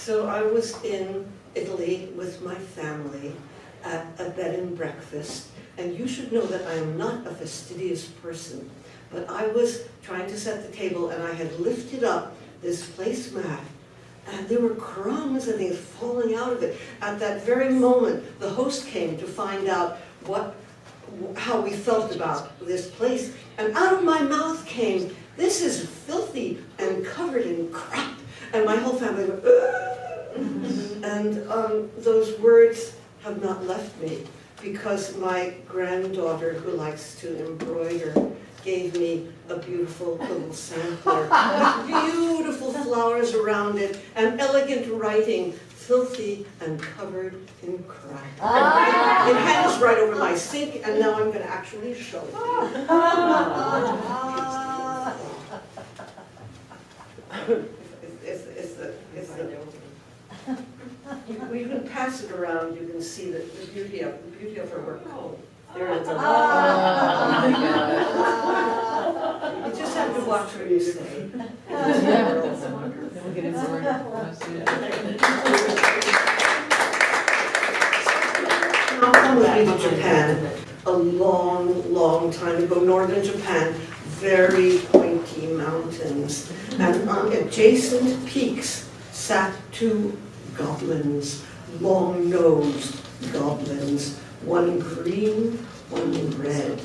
So I was in Italy with my family at a bed and breakfast, and you should know that I am not a fastidious person, but I was trying to set the table and I had lifted up this placemat and there were crumbs and things falling out of it. At that very moment, the host came to find out how we felt about this place, and out of my mouth came, "This is filthy and covered in crap," and my whole family went, "Ugh." And those words have not left me, because my granddaughter, who likes to embroider, gave me a beautiful little sampler with beautiful flowers around it and elegant writing, "Filthy and covered in crap." It hangs right over my sink, and now I'm going to actually show it to you. You can pass it around. You can see the beauty of her work. Oh, there it is. Oh my God! You just have to watch what you say. We'll get it more. I was in Japan a long time ago, northern Japan, very pointy mountains, and on adjacent peaks sat two goblins, long-nosed goblins, one green, one red,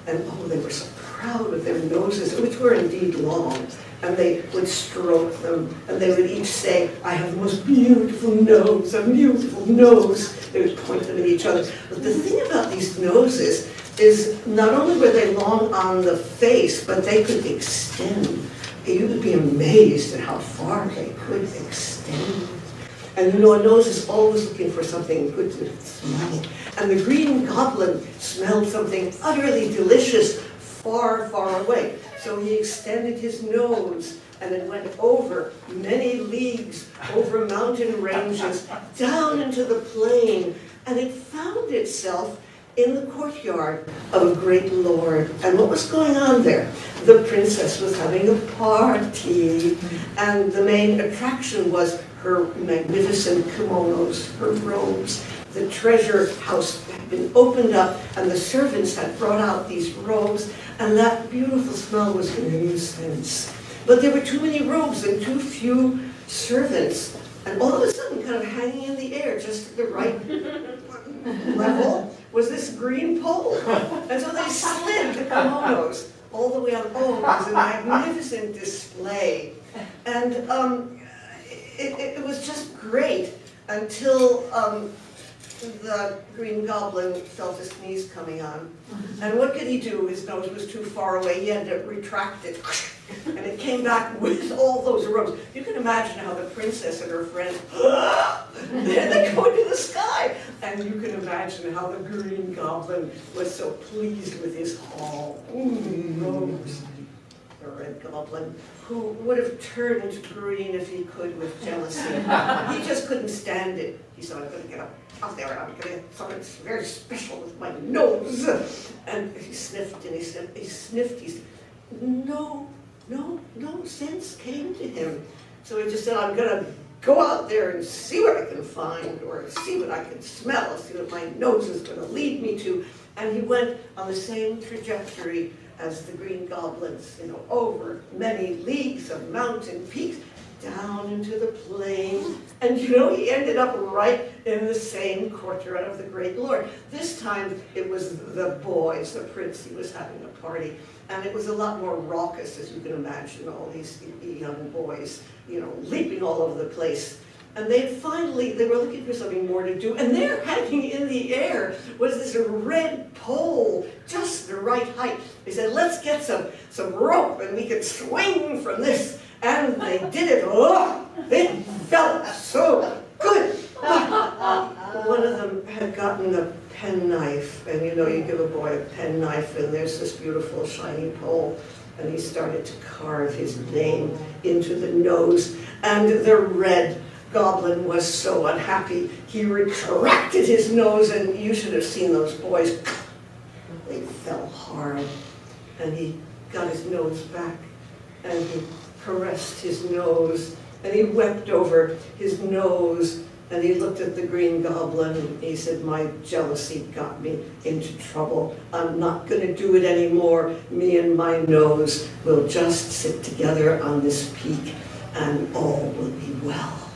and oh, they were so proud of their noses, which were indeed long, and they would stroke them, and they would each say, "I have the most beautiful nose, a beautiful nose." They would point them at each other. But the thing about these noses is not only were they long on the face, but they could extend. You would be amazed at how far they could extend. And you know, a nose is always looking for something good to smell. And the green goblin smelled something utterly delicious far, far away. So he extended his nose, and it went over many leagues, over mountain ranges, down into the plain, and it found itself in the courtyard of a great lord. And what was going on there? The princess was having a party, and the main attraction was her magnificent kimonos, her robes. The treasure house had been opened up, and the servants had brought out these robes, and that beautiful smell was an incense. But there were too many robes and too few servants, and all of a sudden, kind of hanging in the air, just at the right level, was this green pole. And so they slid the kimonos all the way up. Oh, it was a magnificent display. And it was just great until the green goblin felt a sneeze coming on. And what could he do? His nose was too far away. He had to retract it. And it came back with all those robes. You can imagine how the princess and her friends, they go into the sky. And you can imagine how the green goblin was so pleased with his haul. Robes. The red goblin, who would have turned green if he could with jealousy. He just couldn't stand it. He said, "I'm going to get up there, I'm going to get something very special with my nose." And he sniffed and he sniffed, no sense came to him. So he just said, "I'm going to go out there and see what I can find, or see what I can smell, see what my nose is going to lead me to." And he went on the same trajectory as the green goblins, over many leagues of mountain peaks, down into the plain. And he ended up right in the same courtyard of the great lord. This time it was the boys, the prince, he was having a party. And it was a lot more raucous, as you can imagine, all these young boys, leaping all over the place. And they were looking for something more to do, and there, hanging in the air, was this red pole, just the right height. They said, "Let's get some rope, and we can swing from this." And they did it. Oh, it felt so good. But one of them had gotten a penknife, and you give a boy a penknife, and there's this beautiful shiny pole. And he started to carve his name into the nose, and the red goblin was so unhappy, he retracted his nose, and you should have seen those boys. They fell hard, and he got his nose back, and he caressed his nose, and he wept over his nose, and he looked at the Green Goblin, and he said, my jealousy got me into trouble. I'm not going to do it anymore. Me and my nose will just sit together on this peak, and all will be well.